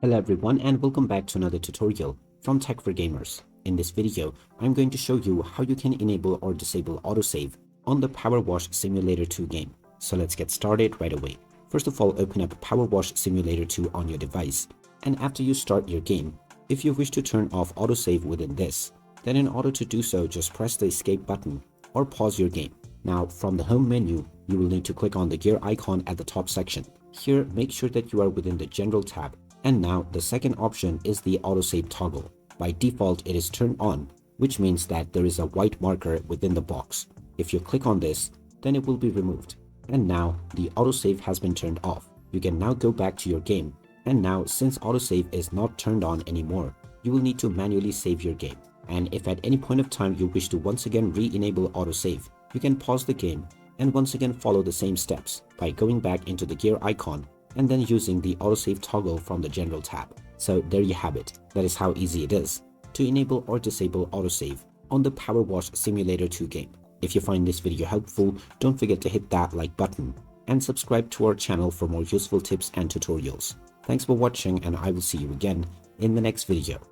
Hello everyone and welcome back to another tutorial from Tech for Gamers. In this video, I'm going to show you how you can enable or disable autosave on the PowerWash Simulator 2 game. So let's get started right away. First of all, open up PowerWash Simulator 2 on your device. And after you start your game, if you wish to turn off autosave within this, then in order to do so, just press the escape button or pause your game. Now from the home menu, you will need to click on the gear icon at the top section. Here, make sure that you are within the General tab. And now the second option is the autosave toggle. By default, it is turned on, which means that there is a white marker within the box. If you click on this, then it will be removed. And now the autosave has been turned off. You can now go back to your game. And now since autosave is not turned on anymore, you will need to manually save your game. And if at any point of time you wish to once again re-enable autosave, you can pause the game and once again follow the same steps by going back into the gear icon and then using the autosave toggle from the General tab. So there you have it. That is how easy it is to enable or disable autosave on the PowerWash Simulator 2 game. If you find this video helpful, don't forget to hit that like button and subscribe to our channel for more useful tips and tutorials. Thanks for watching, and I will see you again in the next video.